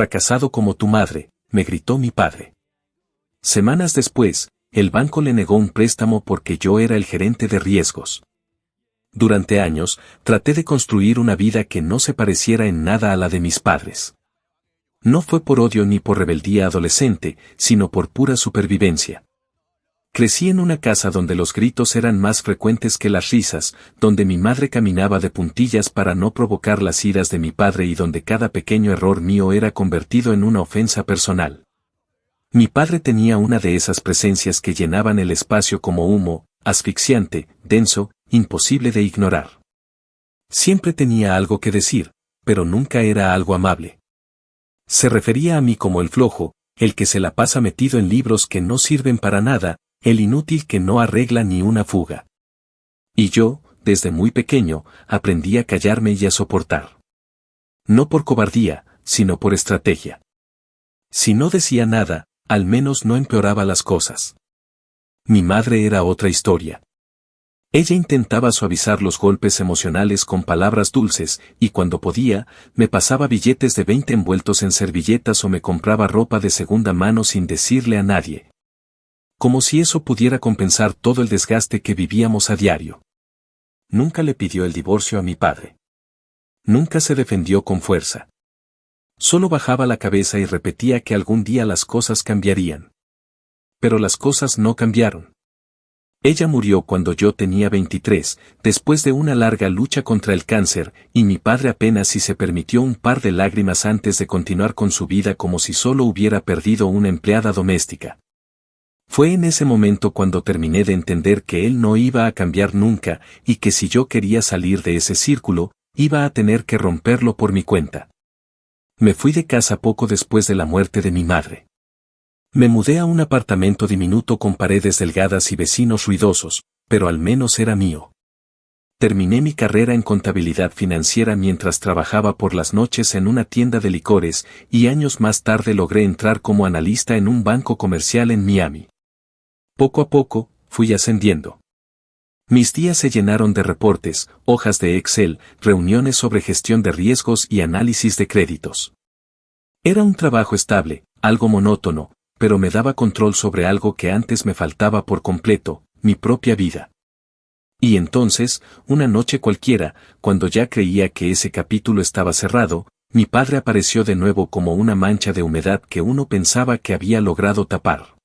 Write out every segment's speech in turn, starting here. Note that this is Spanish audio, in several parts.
fracasado como tu madre, me gritó mi padre. Semanas después, el banco le negó un préstamo porque yo era el gerente de riesgos. Durante años, traté de construir una vida que no se pareciera en nada a la de mis padres. No fue por odio ni por rebeldía adolescente, sino por pura supervivencia. Crecí en una casa donde los gritos eran más frecuentes que las risas, donde mi madre caminaba de puntillas para no provocar las iras de mi padre y donde cada pequeño error mío era convertido en una ofensa personal. Mi padre tenía una de esas presencias que llenaban el espacio como humo, asfixiante, denso, imposible de ignorar. Siempre tenía algo que decir, pero nunca era algo amable. Se refería a mí como el flojo, el que se la pasa metido en libros que no sirven para nada, el inútil que no arregla ni una fuga. Y yo, desde muy pequeño, aprendí a callarme y a soportar. No por cobardía, sino por estrategia. Si no decía nada, al menos no empeoraba las cosas. Mi madre era otra historia. Ella intentaba suavizar los golpes emocionales con palabras dulces, y cuando podía, me pasaba billetes de 20 envueltos en servilletas o me compraba ropa de segunda mano sin decirle a nadie. Como si eso pudiera compensar todo el desgaste que vivíamos a diario. Nunca le pidió el divorcio a mi padre. Nunca se defendió con fuerza. Solo bajaba la cabeza y repetía que algún día las cosas cambiarían. Pero las cosas no cambiaron. Ella murió cuando yo tenía 23, después de una larga lucha contra el cáncer, y mi padre apenas si se permitió un par de lágrimas antes de continuar con su vida como si solo hubiera perdido una empleada doméstica. Fue en ese momento cuando terminé de entender que él no iba a cambiar nunca, y que si yo quería salir de ese círculo, iba a tener que romperlo por mi cuenta. Me fui de casa poco después de la muerte de mi madre. Me mudé a un apartamento diminuto con paredes delgadas y vecinos ruidosos, pero al menos era mío. Terminé mi carrera en contabilidad financiera mientras trabajaba por las noches en una tienda de licores, y años más tarde logré entrar como analista en un banco comercial en Miami. Poco a poco, fui ascendiendo. Mis días se llenaron de reportes, hojas de Excel, reuniones sobre gestión de riesgos y análisis de créditos. Era un trabajo estable, algo monótono, pero me daba control sobre algo que antes me faltaba por completo, mi propia vida. Y entonces, una noche cualquiera, cuando ya creía que ese capítulo estaba cerrado, mi padre apareció de nuevo como una mancha de humedad que uno pensaba que había logrado tapar.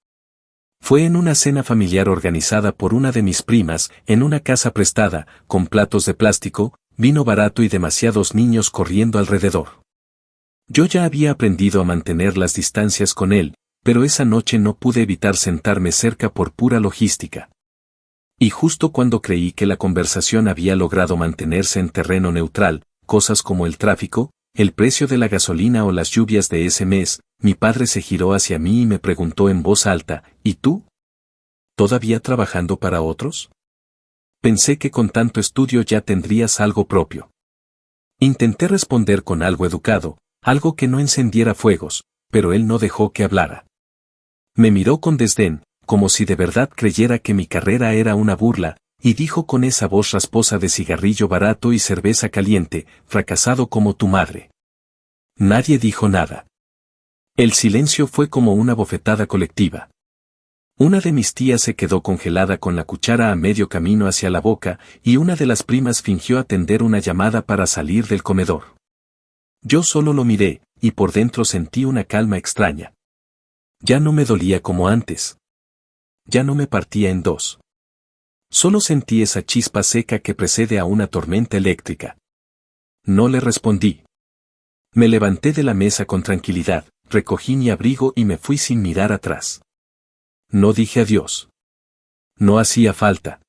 Fue en una cena familiar organizada por una de mis primas, en una casa prestada, con platos de plástico, vino barato y demasiados niños corriendo alrededor. Yo ya había aprendido a mantener las distancias con él, pero esa noche no pude evitar sentarme cerca por pura logística. Y justo cuando creí que la conversación había logrado mantenerse en terreno neutral, cosas como el tráfico, el precio de la gasolina o las lluvias de ese mes, mi padre se giró hacia mí y me preguntó en voz alta, ¿y tú? ¿Todavía trabajando para otros? Pensé que con tanto estudio ya tendrías algo propio. Intenté responder con algo educado, algo que no encendiera fuegos, pero él no dejó que hablara. Me miró con desdén, como si de verdad creyera que mi carrera era una burla, y dijo con esa voz rasposa de cigarrillo barato y cerveza caliente, fracasado como tu madre. Nadie dijo nada. El silencio fue como una bofetada colectiva. Una de mis tías se quedó congelada con la cuchara a medio camino hacia la boca, y una de las primas fingió atender una llamada para salir del comedor. Yo solo lo miré, y por dentro sentí una calma extraña. Ya no me dolía como antes. Ya no me partía en dos. Solo sentí esa chispa seca que precede a una tormenta eléctrica. No le respondí. Me levanté de la mesa con tranquilidad, recogí mi abrigo y me fui sin mirar atrás. No dije adiós. No hacía falta.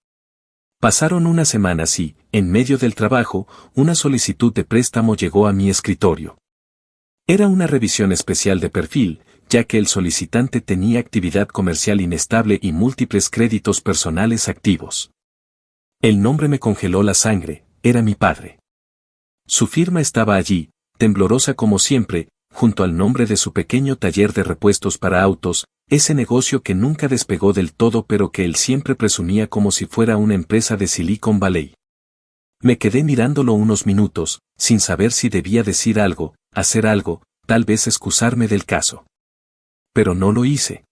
Pasaron unas semanas y, en medio del trabajo, una solicitud de préstamo llegó a mi escritorio. Era una revisión especial de perfil, ya que el solicitante tenía actividad comercial inestable y múltiples créditos personales activos. El nombre me congeló la sangre, era mi padre. Su firma estaba allí, temblorosa como siempre, junto al nombre de su pequeño taller de repuestos para autos, ese negocio que nunca despegó del todo pero que él siempre presumía como si fuera una empresa de Silicon Valley. Me quedé mirándolo unos minutos, sin saber si debía decir algo, hacer algo, tal vez excusarme del caso. Pero no lo hice.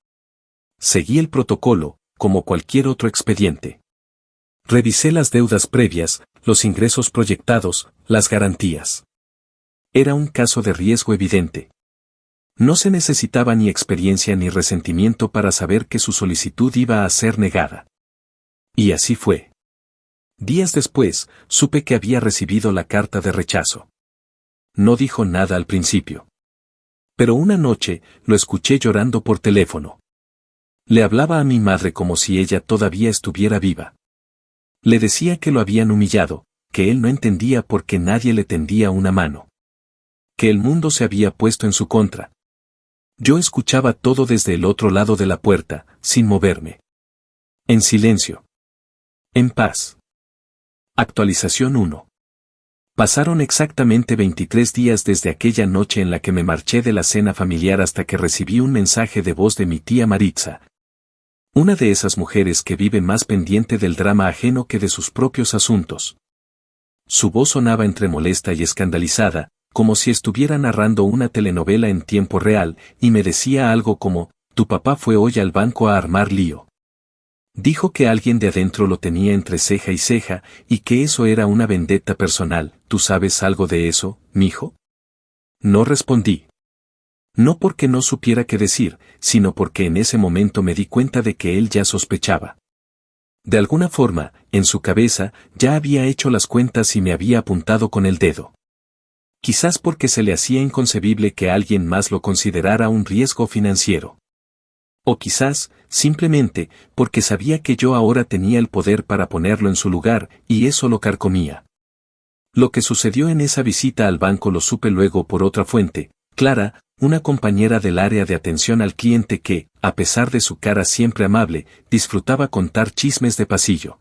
Seguí el protocolo, como cualquier otro expediente. Revisé las deudas previas, los ingresos proyectados, las garantías. Era un caso de riesgo evidente. No se necesitaba ni experiencia ni resentimiento para saber que su solicitud iba a ser negada. Y así fue. Días después, supe que había recibido la carta de rechazo. No dijo nada al principio. Pero una noche, lo escuché llorando por teléfono. Le hablaba a mi madre como si ella todavía estuviera viva. Le decía que lo habían humillado, que él no entendía por qué nadie le tendía una mano. Que el mundo se había puesto en su contra. Yo escuchaba todo desde el otro lado de la puerta, sin moverme. En silencio. En paz. Actualización 1. Pasaron exactamente 23 días desde aquella noche en la que me marché de la cena familiar hasta que recibí un mensaje de voz de mi tía Maritza. Una de esas mujeres que vive más pendiente del drama ajeno que de sus propios asuntos. Su voz sonaba entre molesta y escandalizada, como si estuviera narrando una telenovela en tiempo real, y me decía algo como, «Tu papá fue hoy al banco a armar lío. Dijo que alguien de adentro lo tenía entre ceja y ceja, y que eso era una vendetta personal. ¿Tú sabes algo de eso, mijo?» No respondí. No porque no supiera qué decir, sino porque en ese momento me di cuenta de que él ya sospechaba. De alguna forma, en su cabeza, ya había hecho las cuentas y me había apuntado con el dedo. Quizás porque se le hacía inconcebible que alguien más lo considerara un riesgo financiero. O quizás, simplemente, porque sabía que yo ahora tenía el poder para ponerlo en su lugar, y eso lo carcomía. Lo que sucedió en esa visita al banco lo supe luego por otra fuente, Clara, una compañera del área de atención al cliente que, a pesar de su cara siempre amable, disfrutaba contar chismes de pasillo.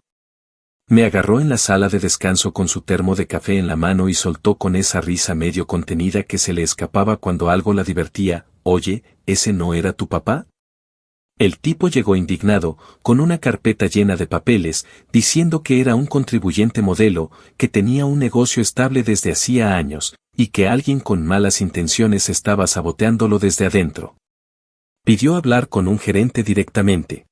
Me agarró en la sala de descanso con su termo de café en la mano y soltó con esa risa medio contenida que se le escapaba cuando algo la divertía, «Oye, ¿ese no era tu papá?» El tipo llegó indignado, con una carpeta llena de papeles, diciendo que era un contribuyente modelo, que tenía un negocio estable desde hacía años, y que alguien con malas intenciones estaba saboteándolo desde adentro. Pidió hablar con un gerente directamente.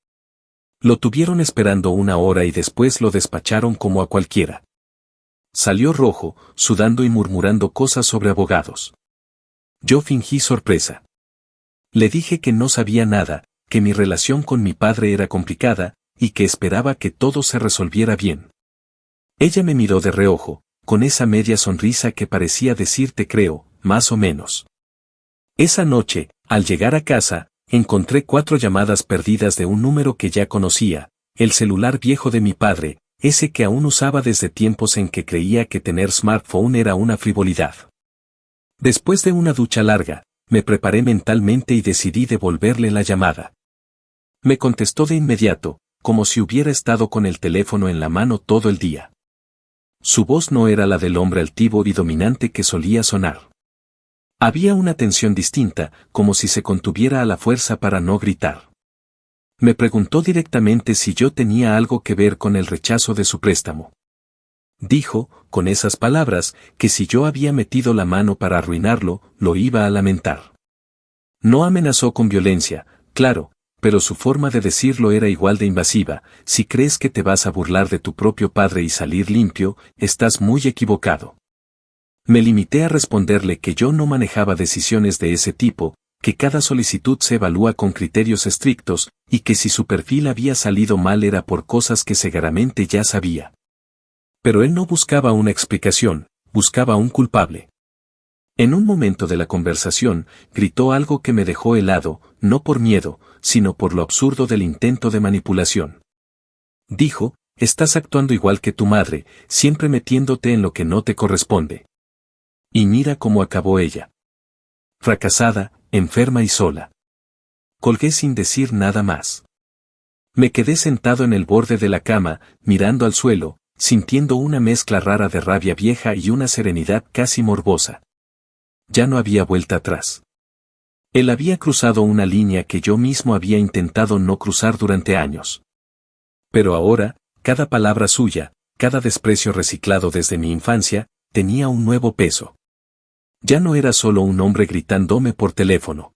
Lo tuvieron esperando una hora y después lo despacharon como a cualquiera. Salió rojo, sudando y murmurando cosas sobre abogados. Yo fingí sorpresa. Le dije que no sabía nada, que mi relación con mi padre era complicada, y que esperaba que todo se resolviera bien. Ella me miró de reojo, con esa media sonrisa que parecía decir te creo, más o menos. Esa noche, al llegar a casa, encontré 4 llamadas perdidas de un número que ya conocía, el celular viejo de mi padre, ese que aún usaba desde tiempos en que creía que tener smartphone era una frivolidad. Después de una ducha larga, me preparé mentalmente y decidí devolverle la llamada. Me contestó de inmediato, como si hubiera estado con el teléfono en la mano todo el día. Su voz no era la del hombre altivo y dominante que solía sonar. Había una tensión distinta, como si se contuviera a la fuerza para no gritar. Me preguntó directamente si yo tenía algo que ver con el rechazo de su préstamo. Dijo, con esas palabras, que si yo había metido la mano para arruinarlo, lo iba a lamentar. No amenazó con violencia, claro, pero su forma de decirlo era igual de invasiva. Si crees que te vas a burlar de tu propio padre y salir limpio, estás muy equivocado. Me limité a responderle que yo no manejaba decisiones de ese tipo, que cada solicitud se evalúa con criterios estrictos, y que si su perfil había salido mal era por cosas que seguramente ya sabía. Pero él no buscaba una explicación, buscaba un culpable. En un momento de la conversación, gritó algo que me dejó helado, no por miedo, sino por lo absurdo del intento de manipulación. Dijo, estás actuando igual que tu madre, siempre metiéndote en lo que no te corresponde. Y mira cómo acabó ella. Fracasada, enferma y sola. Colgué sin decir nada más. Me quedé sentado en el borde de la cama, mirando al suelo, sintiendo una mezcla rara de rabia vieja y una serenidad casi morbosa. Ya no había vuelta atrás. Él había cruzado una línea que yo mismo había intentado no cruzar durante años. Pero ahora, cada palabra suya, cada desprecio reciclado desde mi infancia, tenía un nuevo peso. Ya no era solo un hombre gritándome por teléfono.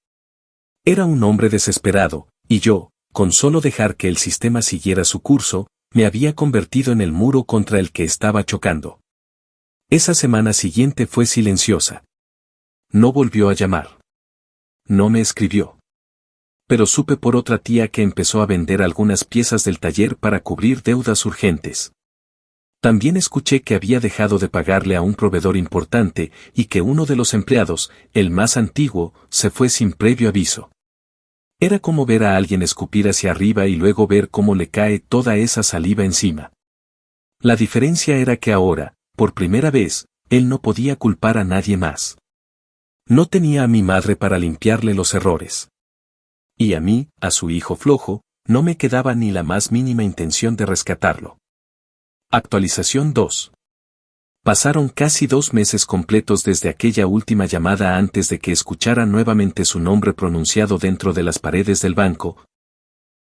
Era un hombre desesperado, y yo, con solo dejar que el sistema siguiera su curso, me había convertido en el muro contra el que estaba chocando. Esa semana siguiente fue silenciosa. No volvió a llamar. No me escribió. Pero supe por otra tía que empezó a vender algunas piezas del taller para cubrir deudas urgentes. También escuché que había dejado de pagarle a un proveedor importante y que uno de los empleados, el más antiguo, se fue sin previo aviso. Era como ver a alguien escupir hacia arriba y luego ver cómo le cae toda esa saliva encima. La diferencia era que ahora, por primera vez, él no podía culpar a nadie más. No tenía a mi madre para limpiarle los errores. Y a mí, a su hijo flojo, no me quedaba ni la más mínima intención de rescatarlo. Actualización 2. Pasaron casi 2 meses completos desde aquella última llamada antes de que escuchara nuevamente su nombre pronunciado dentro de las paredes del banco,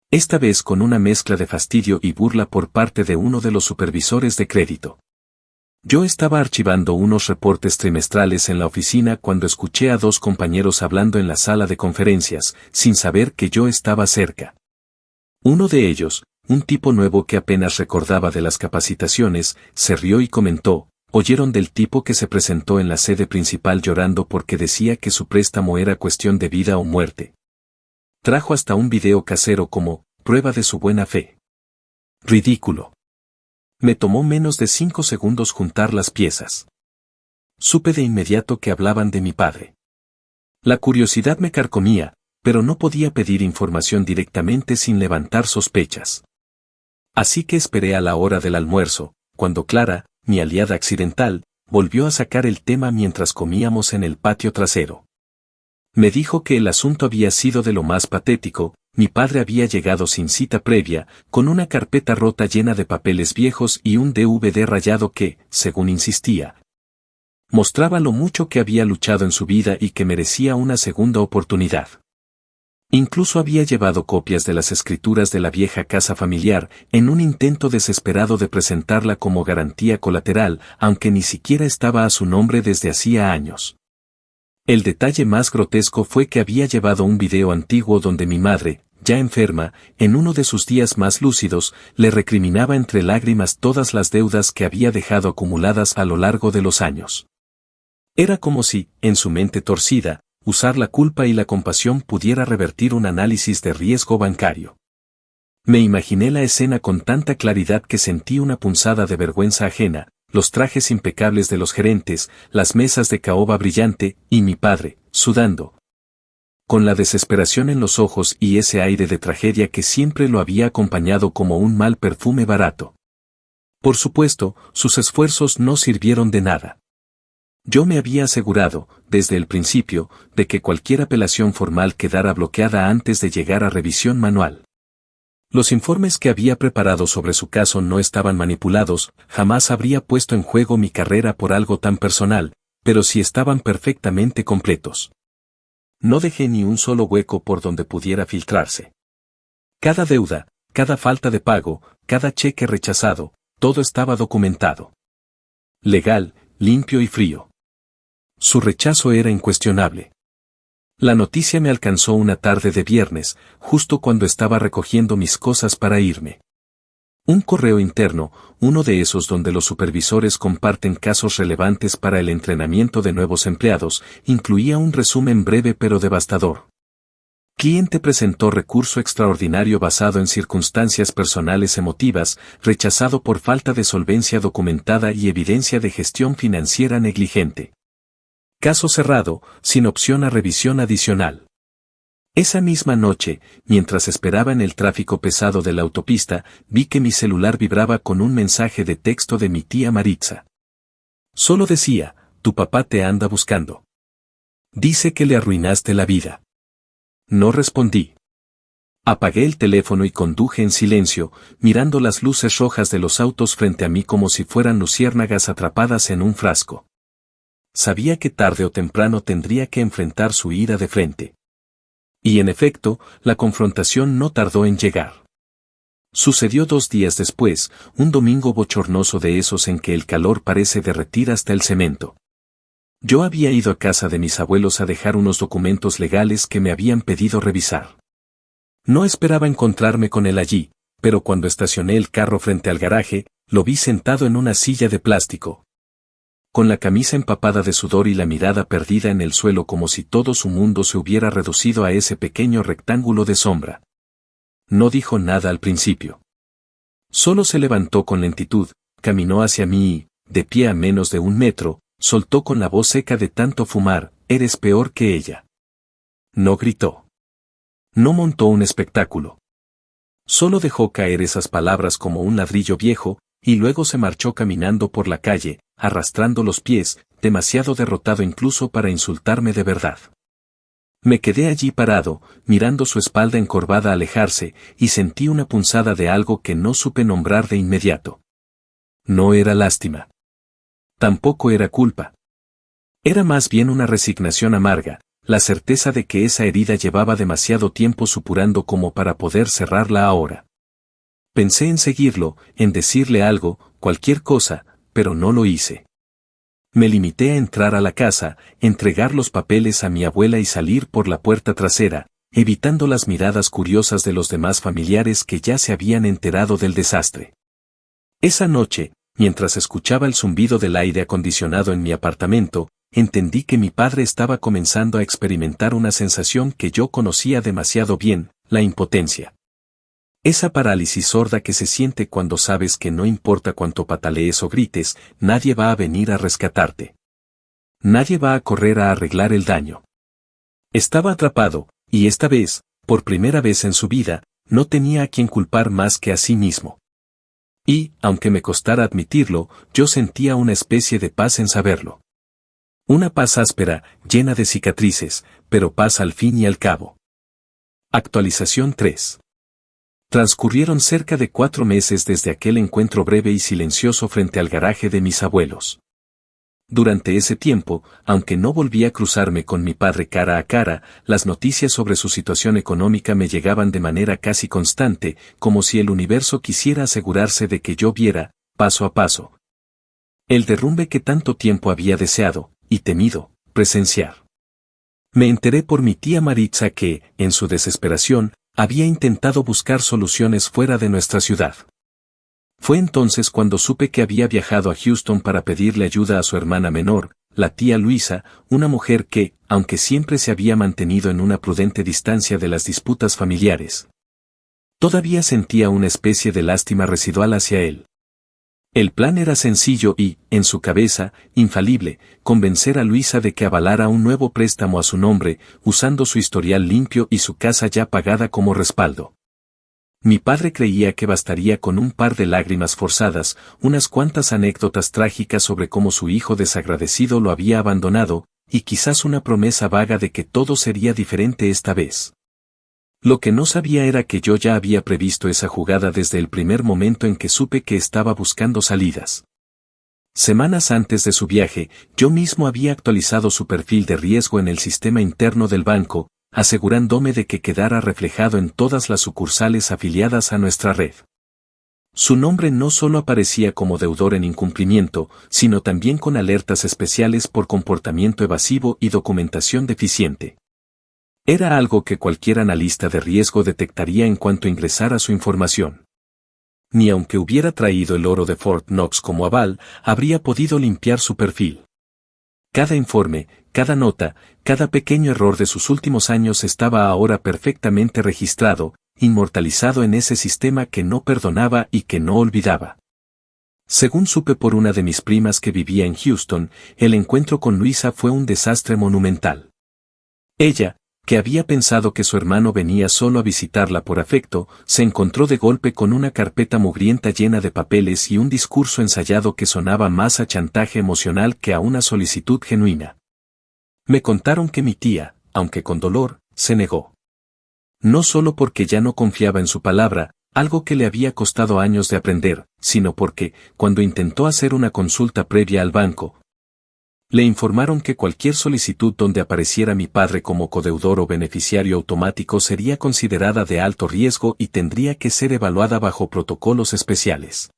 esta vez con una mezcla de fastidio y burla por parte de uno de los supervisores de crédito. Yo estaba archivando unos reportes trimestrales en la oficina cuando escuché a 2 compañeros hablando en la sala de conferencias, sin saber que yo estaba cerca. Uno de ellos, un tipo nuevo que apenas recordaba de las capacitaciones, se rió y comentó: ¿oyeron del tipo que se presentó en la sede principal llorando porque decía que su préstamo era cuestión de vida o muerte? Trajo hasta un video casero como prueba de su buena fe. Ridículo. Me tomó menos de 5 segundos juntar las piezas. Supe de inmediato que hablaban de mi padre. La curiosidad me carcomía, pero no podía pedir información directamente sin levantar sospechas. Así que esperé a la hora del almuerzo, cuando Clara, mi aliada accidental, volvió a sacar el tema mientras comíamos en el patio trasero. Me dijo que el asunto había sido de lo más patético. Mi padre había llegado sin cita previa, con una carpeta rota llena de papeles viejos y un DVD rayado que, según insistía, mostraba lo mucho que había luchado en su vida y que merecía una segunda oportunidad. Incluso había llevado copias de las escrituras de la vieja casa familiar, en un intento desesperado de presentarla como garantía colateral, aunque ni siquiera estaba a su nombre desde hacía años. El detalle más grotesco fue que había llevado un video antiguo donde mi madre, ya enferma, en uno de sus días más lúcidos, le recriminaba entre lágrimas todas las deudas que había dejado acumuladas a lo largo de los años. Era como si, en su mente torcida, usar la culpa y la compasión pudiera revertir un análisis de riesgo bancario. Me imaginé la escena con tanta claridad que sentí una punzada de vergüenza ajena, los trajes impecables de los gerentes, las mesas de caoba brillante, y mi padre, sudando, con la desesperación en los ojos y ese aire de tragedia que siempre lo había acompañado como un mal perfume barato. Por supuesto, sus esfuerzos no sirvieron de nada. Yo me había asegurado, desde el principio, de que cualquier apelación formal quedara bloqueada antes de llegar a revisión manual. Los informes que había preparado sobre su caso no estaban manipulados, jamás habría puesto en juego mi carrera por algo tan personal, pero sí estaban perfectamente completos. No dejé ni un solo hueco por donde pudiera filtrarse. Cada deuda, cada falta de pago, cada cheque rechazado, todo estaba documentado. Legal, limpio y frío. Su rechazo era incuestionable. La noticia me alcanzó una tarde de viernes, justo cuando estaba recogiendo mis cosas para irme. Un correo interno, uno de esos donde los supervisores comparten casos relevantes para el entrenamiento de nuevos empleados, incluía un resumen breve pero devastador. Cliente presentó recurso extraordinario basado en circunstancias personales emotivas, rechazado por falta de solvencia documentada y evidencia de gestión financiera negligente. Caso cerrado, sin opción a revisión adicional. Esa misma noche, mientras esperaba en el tráfico pesado de la autopista, vi que mi celular vibraba con un mensaje de texto de mi tía Maritza. Solo decía: tu papá te anda buscando. Dice que le arruinaste la vida. No respondí. Apagué el teléfono y conduje en silencio, mirando las luces rojas de los autos frente a mí como si fueran luciérnagas atrapadas en un frasco. Sabía que tarde o temprano tendría que enfrentar su ira de frente. Y en efecto, la confrontación no tardó en llegar. Sucedió 2 días después, un domingo bochornoso de esos en que el calor parece derretir hasta el cemento. Yo había ido a casa de mis abuelos a dejar unos documentos legales que me habían pedido revisar. No esperaba encontrarme con él allí, pero cuando estacioné el carro frente al garaje, lo vi sentado en una silla de plástico, con la camisa empapada de sudor y la mirada perdida en el suelo como si todo su mundo se hubiera reducido a ese pequeño rectángulo de sombra. No dijo nada al principio. Solo se levantó con lentitud, caminó hacia mí y, de pie a menos de 1 metro, soltó con la voz seca de tanto fumar: «Eres peor que ella». No gritó. No montó un espectáculo. Solo dejó caer esas palabras como un ladrillo viejo, y luego se marchó caminando por la calle, arrastrando los pies, demasiado derrotado incluso para insultarme de verdad. Me quedé allí parado, mirando su espalda encorvada alejarse, y sentí una punzada de algo que no supe nombrar de inmediato. No era lástima. Tampoco era culpa. Era más bien una resignación amarga, la certeza de que esa herida llevaba demasiado tiempo supurando como para poder cerrarla ahora. Pensé en seguirlo, en decirle algo, cualquier cosa, pero no lo hice. Me limité a entrar a la casa, entregar los papeles a mi abuela y salir por la puerta trasera, evitando las miradas curiosas de los demás familiares que ya se habían enterado del desastre. Esa noche, mientras escuchaba el zumbido del aire acondicionado en mi apartamento, entendí que mi padre estaba comenzando a experimentar una sensación que yo conocía demasiado bien: la impotencia. Esa parálisis sorda que se siente cuando sabes que no importa cuánto patalees o grites, nadie va a venir a rescatarte. Nadie va a correr a arreglar el daño. Estaba atrapado, y esta vez, por primera vez en su vida, no tenía a quien culpar más que a sí mismo. Y, aunque me costara admitirlo, yo sentía una especie de paz en saberlo. Una paz áspera, llena de cicatrices, pero paz al fin y al cabo. Actualización 3. Transcurrieron cerca de 4 meses desde aquel encuentro breve y silencioso frente al garaje de mis abuelos. Durante ese tiempo, aunque no volví a cruzarme con mi padre cara a cara, las noticias sobre su situación económica me llegaban de manera casi constante, como si el universo quisiera asegurarse de que yo viera, paso a paso, el derrumbe que tanto tiempo había deseado, y temido, presenciar. Me enteré por mi tía Maritza que, en su desesperación, había intentado buscar soluciones fuera de nuestra ciudad. Fue entonces cuando supe que había viajado a Houston para pedirle ayuda a su hermana menor, la tía Luisa, una mujer que, aunque siempre se había mantenido en una prudente distancia de las disputas familiares, todavía sentía una especie de lástima residual hacia él. El plan era sencillo y, en su cabeza, infalible: convencer a Luisa de que avalara un nuevo préstamo a su nombre, usando su historial limpio y su casa ya pagada como respaldo. Mi padre creía que bastaría con un par de lágrimas forzadas, unas cuantas anécdotas trágicas sobre cómo su hijo desagradecido lo había abandonado, y quizás una promesa vaga de que todo sería diferente esta vez. Lo que no sabía era que yo ya había previsto esa jugada desde el primer momento en que supe que estaba buscando salidas. Semanas antes de su viaje, yo mismo había actualizado su perfil de riesgo en el sistema interno del banco, asegurándome de que quedara reflejado en todas las sucursales afiliadas a nuestra red. Su nombre no solo aparecía como deudor en incumplimiento, sino también con alertas especiales por comportamiento evasivo y documentación deficiente. Era algo que cualquier analista de riesgo detectaría en cuanto ingresara su información. Ni aunque hubiera traído el oro de Fort Knox como aval, habría podido limpiar su perfil. Cada informe, cada nota, cada pequeño error de sus últimos años estaba ahora perfectamente registrado, inmortalizado en ese sistema que no perdonaba y que no olvidaba. Según supe por una de mis primas que vivía en Houston, el encuentro con Luisa fue un desastre monumental. Ella, que había pensado que su hermano venía solo a visitarla por afecto, se encontró de golpe con una carpeta mugrienta llena de papeles y un discurso ensayado que sonaba más a chantaje emocional que a una solicitud genuina. Me contaron que mi tía, aunque con dolor, se negó. No solo porque ya no confiaba en su palabra, algo que le había costado años de aprender, sino porque, cuando intentó hacer una consulta previa al banco, le informaron que cualquier solicitud donde apareciera mi padre como codeudor o beneficiario automático sería considerada de alto riesgo y tendría que ser evaluada bajo protocolos especiales.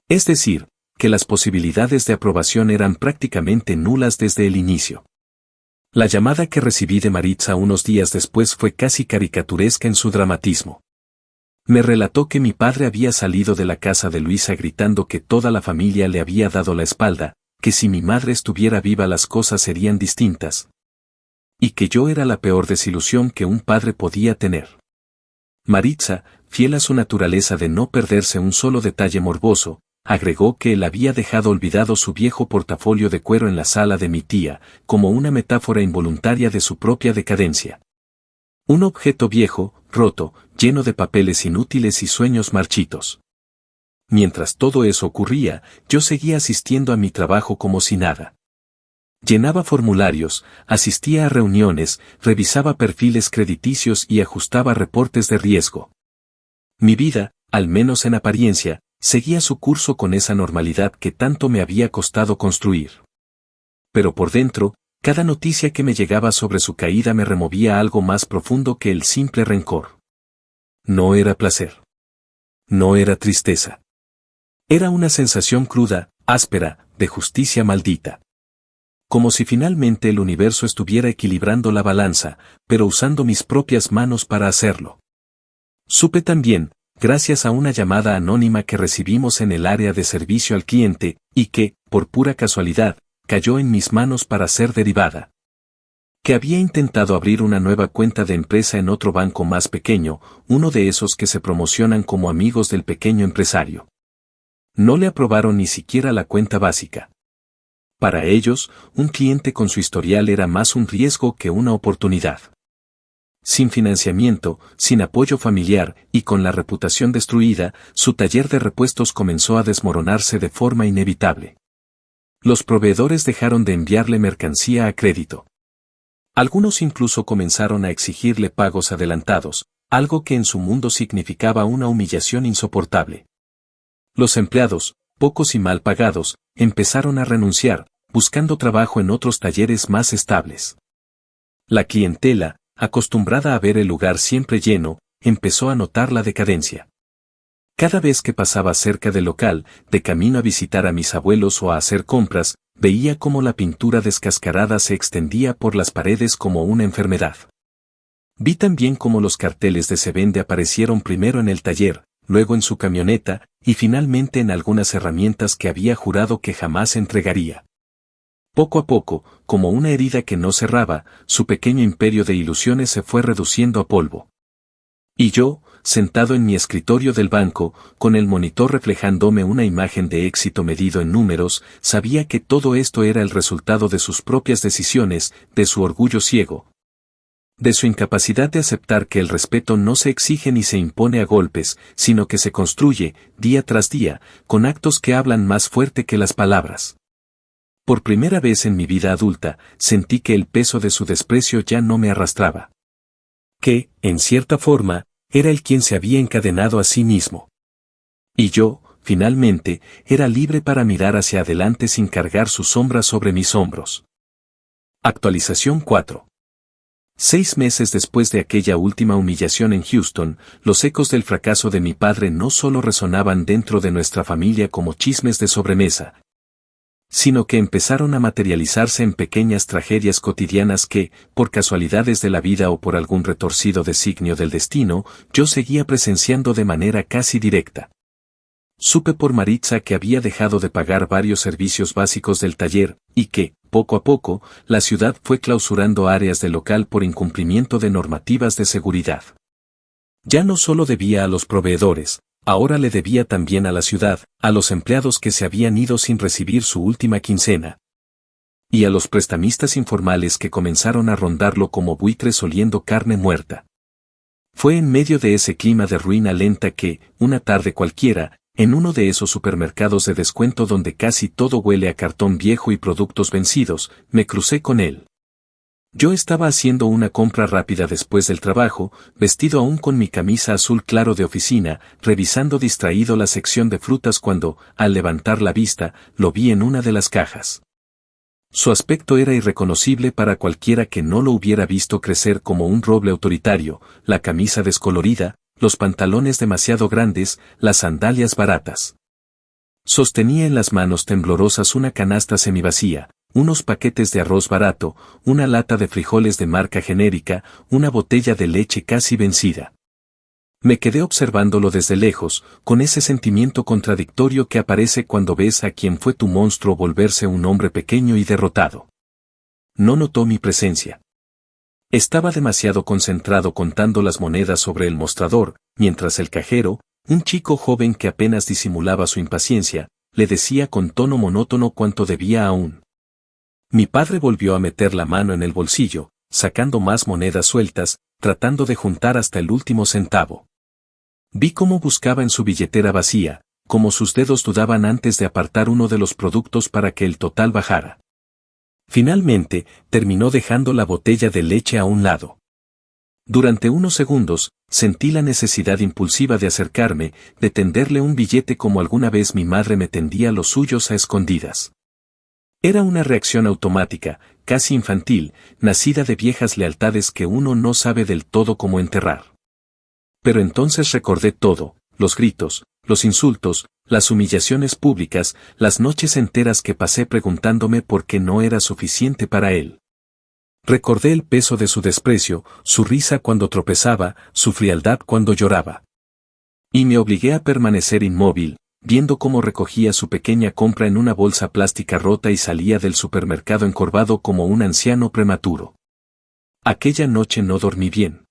Es decir, que las posibilidades de aprobación eran prácticamente nulas desde el inicio. La llamada que recibí de Maritza unos días después fue casi caricaturesca en su dramatismo. Me relató que mi padre había salido de la casa de Luisa gritando que toda la familia le había dado la espalda, que si mi madre estuviera viva las cosas serían distintas. Y que yo era la peor desilusión que un padre podía tener. Maritza, fiel a su naturaleza de no perderse un solo detalle morboso, agregó que él había dejado olvidado su viejo portafolio de cuero en la sala de mi tía, como una metáfora involuntaria de su propia decadencia. Un objeto viejo, roto, lleno de papeles inútiles y sueños marchitos. Mientras todo eso ocurría, yo seguía asistiendo a mi trabajo como si nada. Llenaba formularios, asistía a reuniones, revisaba perfiles crediticios y ajustaba reportes de riesgo. Mi vida, al menos en apariencia, seguía su curso con esa normalidad que tanto me había costado construir. Pero por dentro, cada noticia que me llegaba sobre su caída me removía algo más profundo que el simple rencor. No era placer. No era tristeza. Era una sensación cruda, áspera, de justicia maldita. Como si finalmente el universo estuviera equilibrando la balanza, pero usando mis propias manos para hacerlo. Supe también, gracias a una llamada anónima que recibimos en el área de servicio al cliente, y que, por pura casualidad, cayó en mis manos para ser derivada. Que había intentado abrir una nueva cuenta de empresa en otro banco más pequeño, uno de esos que se promocionan como amigos del pequeño empresario. No le aprobaron ni siquiera la cuenta básica. Para ellos, un cliente con su historial era más un riesgo que una oportunidad. Sin financiamiento, sin apoyo familiar y con la reputación destruida, su taller de repuestos comenzó a desmoronarse de forma inevitable. Los proveedores dejaron de enviarle mercancía a crédito. Algunos incluso comenzaron a exigirle pagos adelantados, algo que en su mundo significaba una humillación insoportable. Los empleados, pocos y mal pagados, empezaron a renunciar, buscando trabajo en otros talleres más estables. La clientela, acostumbrada a ver el lugar siempre lleno, empezó a notar la decadencia. Cada vez que pasaba cerca del local, de camino a visitar a mis abuelos o a hacer compras, veía cómo la pintura descascarada se extendía por las paredes como una enfermedad. Vi también cómo los carteles de se vende aparecieron primero en el taller, luego en su camioneta, y finalmente en algunas herramientas que había jurado que jamás entregaría. Poco a poco, como una herida que no cerraba, su pequeño imperio de ilusiones se fue reduciendo a polvo. Y yo, sentado en mi escritorio del banco, con el monitor reflejándome una imagen de éxito medido en números, sabía que todo esto era el resultado de sus propias decisiones, de su orgullo ciego. De su incapacidad de aceptar que el respeto no se exige ni se impone a golpes, sino que se construye, día tras día, con actos que hablan más fuerte que las palabras. Por primera vez en mi vida adulta, sentí que el peso de su desprecio ya no me arrastraba. Que, en cierta forma, era el quien se había encadenado a sí mismo. Y yo, finalmente, era libre para mirar hacia adelante sin cargar su sombra sobre mis hombros. Actualización 4. 6 meses después de aquella última humillación en Houston, los ecos del fracaso de mi padre no solo resonaban dentro de nuestra familia como chismes de sobremesa, sino que empezaron a materializarse en pequeñas tragedias cotidianas que, por casualidades de la vida o por algún retorcido designio del destino, yo seguía presenciando de manera casi directa. Supe por Maritza que había dejado de pagar varios servicios básicos del taller, y que, poco a poco, la ciudad fue clausurando áreas del local por incumplimiento de normativas de seguridad. Ya no solo debía a los proveedores, ahora le debía también a la ciudad, a los empleados que se habían ido sin recibir su última quincena. Y a los prestamistas informales que comenzaron a rondarlo como buitres oliendo carne muerta. Fue en medio de ese clima de ruina lenta que, una tarde cualquiera, en uno de esos supermercados de descuento donde casi todo huele a cartón viejo y productos vencidos, me crucé con él. Yo estaba haciendo una compra rápida después del trabajo, vestido aún con mi camisa azul claro de oficina, revisando distraído la sección de frutas cuando, al levantar la vista, lo vi en una de las cajas. Su aspecto era irreconocible para cualquiera que no lo hubiera visto crecer como un roble autoritario, la camisa descolorida, los pantalones demasiado grandes, las sandalias baratas. Sostenía en las manos temblorosas una canasta semivacía, unos paquetes de arroz barato, una lata de frijoles de marca genérica, una botella de leche casi vencida. Me quedé observándolo desde lejos, con ese sentimiento contradictorio que aparece cuando ves a quien fue tu monstruo volverse un hombre pequeño y derrotado. No notó mi presencia. Estaba demasiado concentrado contando las monedas sobre el mostrador, mientras el cajero, un chico joven que apenas disimulaba su impaciencia, le decía con tono monótono cuánto debía aún. Mi padre volvió a meter la mano en el bolsillo, sacando más monedas sueltas, tratando de juntar hasta el último centavo. Vi cómo buscaba en su billetera vacía, cómo sus dedos dudaban antes de apartar uno de los productos para que el total bajara. Finalmente, terminó dejando la botella de leche a un lado. Durante unos segundos, sentí la necesidad impulsiva de acercarme, de tenderle un billete como alguna vez mi madre me tendía los suyos a escondidas. Era una reacción automática, casi infantil, nacida de viejas lealtades que uno no sabe del todo cómo enterrar. Pero entonces recordé todo, los gritos, los insultos, las humillaciones públicas, las noches enteras que pasé preguntándome por qué no era suficiente para él. Recordé el peso de su desprecio, su risa cuando tropezaba, su frialdad cuando lloraba. Y me obligué a permanecer inmóvil, viendo cómo recogía su pequeña compra en una bolsa plástica rota y salía del supermercado encorvado como un anciano prematuro. Aquella noche no dormí bien.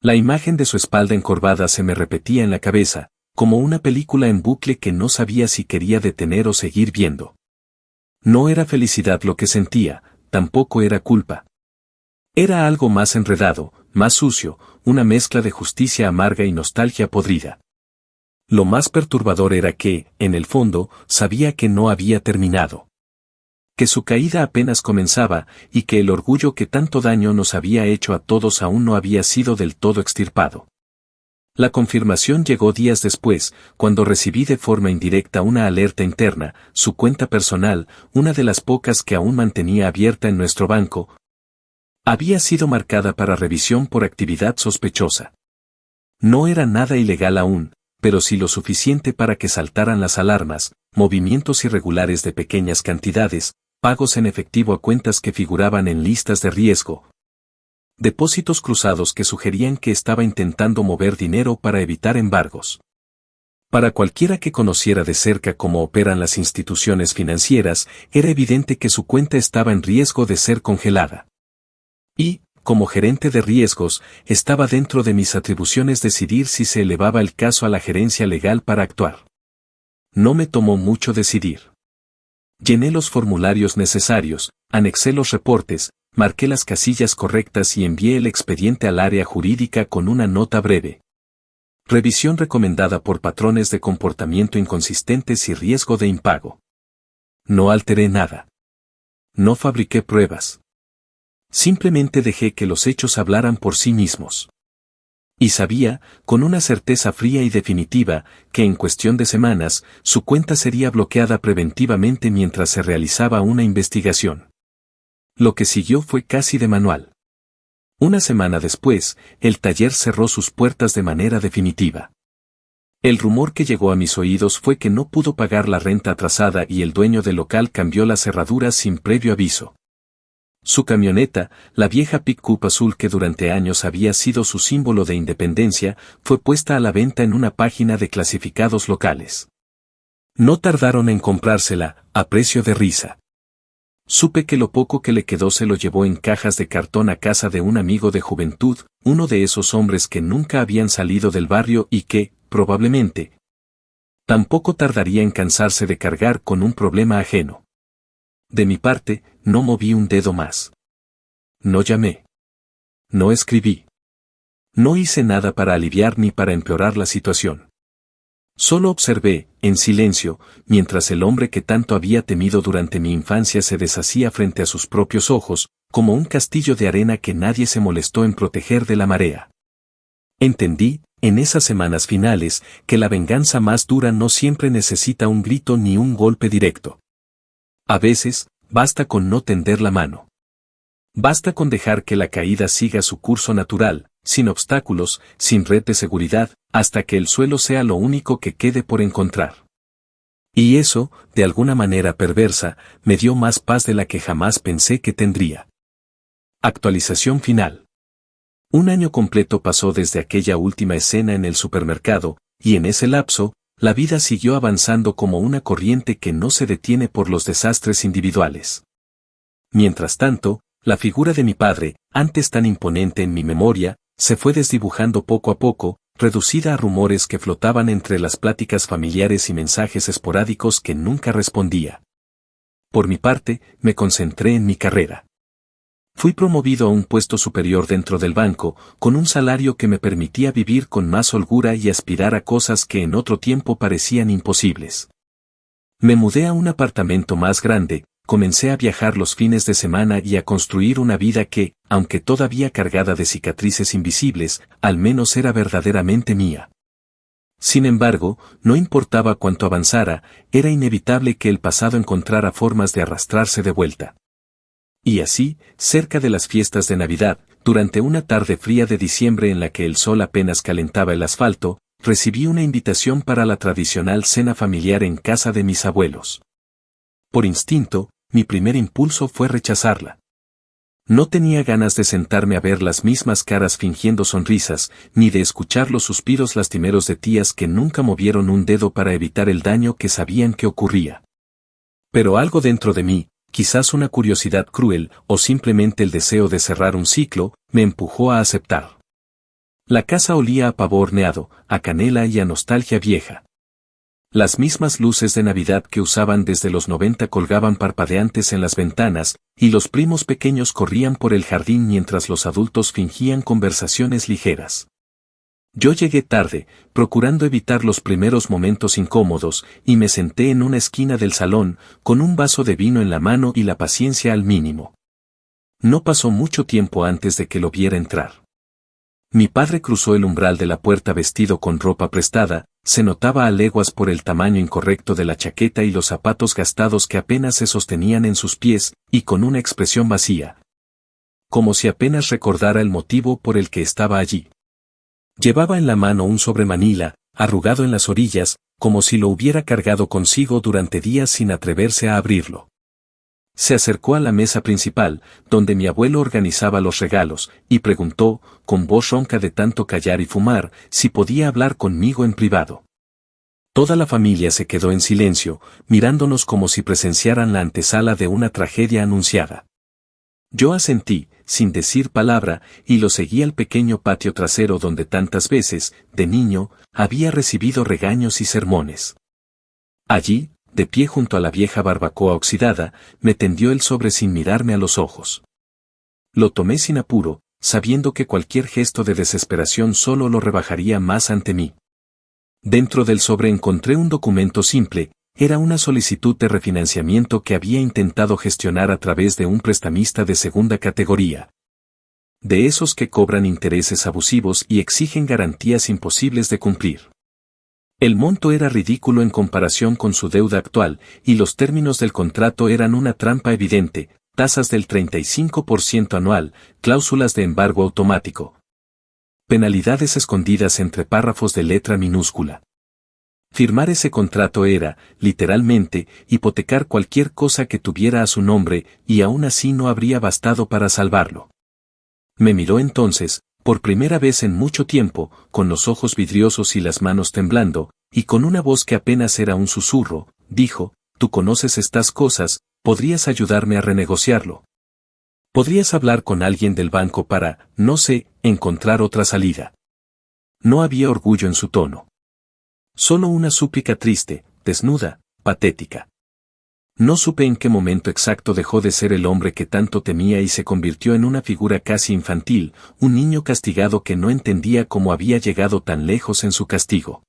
La imagen de su espalda encorvada se me repetía en la cabeza, como una película en bucle que no sabía si quería detener o seguir viendo. No era felicidad lo que sentía, tampoco era culpa. Era algo más enredado, más sucio, una mezcla de justicia amarga y nostalgia podrida. Lo más perturbador era que, en el fondo, sabía que no había terminado. Que su caída apenas comenzaba, y que el orgullo que tanto daño nos había hecho a todos aún no había sido del todo extirpado. La confirmación llegó días después, cuando recibí de forma indirecta una alerta interna, su cuenta personal, una de las pocas que aún mantenía abierta en nuestro banco, había sido marcada para revisión por actividad sospechosa. No era nada ilegal aún, pero sí lo suficiente para que saltaran las alarmas, movimientos irregulares de pequeñas cantidades, pagos en efectivo a cuentas que figuraban en listas de riesgo, depósitos cruzados que sugerían que estaba intentando mover dinero para evitar embargos. Para cualquiera que conociera de cerca cómo operan las instituciones financieras, era evidente que su cuenta estaba en riesgo de ser congelada. Y, como gerente de riesgos, estaba dentro de mis atribuciones decidir si se elevaba el caso a la gerencia legal para actuar. No me tomó mucho decidir. Llené los formularios necesarios, anexé los reportes, marqué las casillas correctas y envié el expediente al área jurídica con una nota breve. Revisión recomendada por patrones de comportamiento inconsistentes y riesgo de impago. No alteré nada. No fabriqué pruebas. Simplemente dejé que los hechos hablaran por sí mismos. Y sabía, con una certeza fría y definitiva, que en cuestión de semanas, su cuenta sería bloqueada preventivamente mientras se realizaba una investigación. Lo que siguió fue casi de manual. Una semana después, el taller cerró sus puertas de manera definitiva. El rumor que llegó a mis oídos fue que no pudo pagar la renta atrasada y el dueño del local cambió las cerraduras sin previo aviso. Su camioneta, la vieja pick-up azul que durante años había sido su símbolo de independencia, fue puesta a la venta en una página de clasificados locales. No tardaron en comprársela, a precio de risa. Supe que lo poco que le quedó se lo llevó en cajas de cartón a casa de un amigo de juventud, uno de esos hombres que nunca habían salido del barrio y que, probablemente, tampoco tardaría en cansarse de cargar con un problema ajeno. De mi parte, no moví un dedo más. No llamé. No escribí. No hice nada para aliviar ni para empeorar la situación. Solo observé, en silencio, mientras el hombre que tanto había temido durante mi infancia se deshacía frente a sus propios ojos, como un castillo de arena que nadie se molestó en proteger de la marea. Entendí, en esas semanas finales, que la venganza más dura no siempre necesita un grito ni un golpe directo. A veces, basta con no tender la mano. Basta con dejar que la caída siga su curso natural, sin obstáculos, sin red de seguridad, hasta que el suelo sea lo único que quede por encontrar. Y eso, de alguna manera perversa, me dio más paz de la que jamás pensé que tendría. Actualización final. Un año completo pasó desde aquella última escena en el supermercado, y en ese lapso, la vida siguió avanzando como una corriente que no se detiene por los desastres individuales. Mientras tanto, la figura de mi padre, antes tan imponente en mi memoria, se fue desdibujando poco a poco, reducida a rumores que flotaban entre las pláticas familiares y mensajes esporádicos que nunca respondía. Por mi parte, me concentré en mi carrera. Fui promovido a un puesto superior dentro del banco, con un salario que me permitía vivir con más holgura y aspirar a cosas que en otro tiempo parecían imposibles. Me mudé a un apartamento más grande, comencé a viajar los fines de semana y a construir una vida que, aunque todavía cargada de cicatrices invisibles, al menos era verdaderamente mía. Sin embargo, no importaba cuánto avanzara, era inevitable que el pasado encontrara formas de arrastrarse de vuelta. Y así, cerca de las fiestas de Navidad, durante una tarde fría de diciembre en la que el sol apenas calentaba el asfalto, recibí una invitación para la tradicional cena familiar en casa de mis abuelos. Por instinto, mi primer impulso fue rechazarla. No tenía ganas de sentarme a ver las mismas caras fingiendo sonrisas, ni de escuchar los suspiros lastimeros de tías que nunca movieron un dedo para evitar el daño que sabían que ocurría. Pero algo dentro de mí, quizás una curiosidad cruel o simplemente el deseo de cerrar un ciclo, me empujó a aceptar. La casa olía a pavo horneado, a canela y a nostalgia vieja. Las mismas luces de Navidad que usaban desde los 90 colgaban parpadeantes en las ventanas, y los primos pequeños corrían por el jardín mientras los adultos fingían conversaciones ligeras. Yo llegué tarde, procurando evitar los primeros momentos incómodos, y me senté en una esquina del salón, con un vaso de vino en la mano y la paciencia al mínimo. No pasó mucho tiempo antes de que lo viera entrar. Mi padre cruzó el umbral de la puerta vestido con ropa prestada, se notaba a leguas por el tamaño incorrecto de la chaqueta y los zapatos gastados que apenas se sostenían en sus pies, y con una expresión vacía. Como si apenas recordara el motivo por el que estaba allí. Llevaba en la mano un sobremanila, arrugado en las orillas, como si lo hubiera cargado consigo durante días sin atreverse a abrirlo. Se acercó a la mesa principal, donde mi abuelo organizaba los regalos, y preguntó, con voz ronca de tanto callar y fumar, si podía hablar conmigo en privado. Toda la familia se quedó en silencio, mirándonos como si presenciaran la antesala de una tragedia anunciada. Yo asentí, sin decir palabra, y lo seguí al pequeño patio trasero donde tantas veces, de niño, había recibido regaños y sermones. Allí, de pie junto a la vieja barbacoa oxidada, me tendió el sobre sin mirarme a los ojos. Lo tomé sin apuro, sabiendo que cualquier gesto de desesperación solo lo rebajaría más ante mí. Dentro del sobre encontré un documento simple, era una solicitud de refinanciamiento que había intentado gestionar a través de un prestamista de segunda categoría. De esos que cobran intereses abusivos y exigen garantías imposibles de cumplir. El monto era ridículo en comparación con su deuda actual, y los términos del contrato eran una trampa evidente, tasas del 35% anual, cláusulas de embargo automático. Penalidades escondidas entre párrafos de letra minúscula. Firmar ese contrato era, literalmente, hipotecar cualquier cosa que tuviera a su nombre, y aún así no habría bastado para salvarlo. Me miró entonces, por primera vez en mucho tiempo, con los ojos vidriosos y las manos temblando, y con una voz que apenas era un susurro, dijo, «Tú conoces estas cosas, podrías ayudarme a renegociarlo. Podrías hablar con alguien del banco para, no sé, encontrar otra salida». No había orgullo en su tono. Solo una súplica triste, desnuda, patética. No supe en qué momento exacto dejó de ser el hombre que tanto temía y se convirtió en una figura casi infantil, un niño castigado que no entendía cómo había llegado tan lejos en su castigo.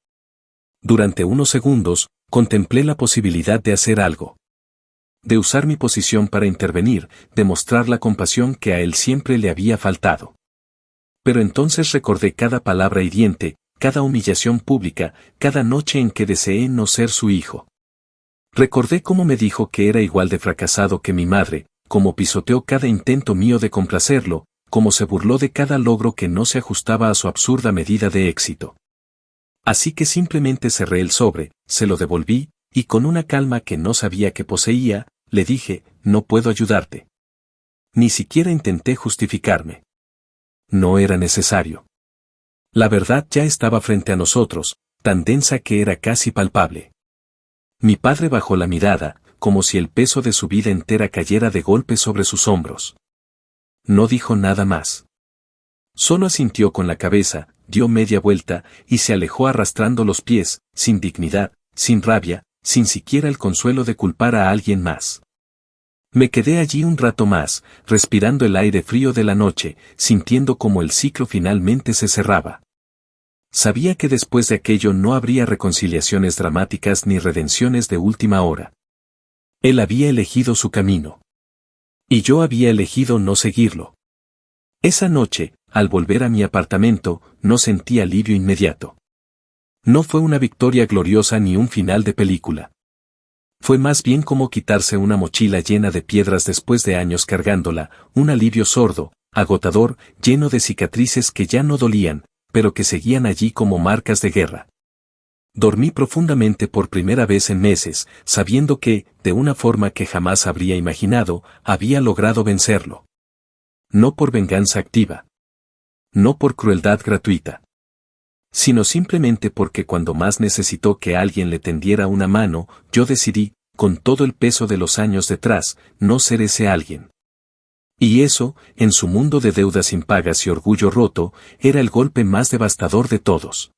Durante unos segundos, contemplé la posibilidad de hacer algo. De usar mi posición para intervenir, de mostrar la compasión que a él siempre le había faltado. Pero entonces recordé cada palabra hiriente, cada humillación pública, cada noche en que deseé no ser su hijo. Recordé cómo me dijo que era igual de fracasado que mi madre, cómo pisoteó cada intento mío de complacerlo, cómo se burló de cada logro que no se ajustaba a su absurda medida de éxito. Así que simplemente cerré el sobre, se lo devolví, Y con una calma que no sabía que poseía, le dije, no puedo ayudarte. Ni siquiera intenté justificarme. No era necesario. La verdad ya estaba frente a nosotros, tan densa que era casi palpable. Mi padre bajó la mirada, como si el peso de su vida entera cayera de golpe sobre sus hombros. No dijo nada más. Solo asintió con la cabeza, dio media vuelta, y se alejó arrastrando los pies, sin dignidad, sin rabia, sin siquiera el consuelo de culpar a alguien más. Me quedé allí un rato más, respirando el aire frío de la noche, sintiendo como el ciclo finalmente se cerraba. Sabía que después de aquello no habría reconciliaciones dramáticas ni redenciones de última hora. Él había elegido su camino. Y yo había elegido no seguirlo. Esa noche, al volver a mi apartamento, no sentí alivio inmediato. No fue una victoria gloriosa ni un final de película. Fue más bien como quitarse una mochila llena de piedras después de años cargándola, un alivio sordo, agotador, lleno de cicatrices que ya no dolían, pero que seguían allí como marcas de guerra. Dormí profundamente por primera vez en meses, sabiendo que, de una forma que jamás habría imaginado, había logrado vencerlo. No por venganza activa. No por crueldad gratuita. Sino simplemente porque cuando más necesitó que alguien le tendiera una mano, yo decidí, con todo el peso de los años detrás, no ser ese alguien. Y eso, en su mundo de deudas impagas y orgullo roto, era el golpe más devastador de todos.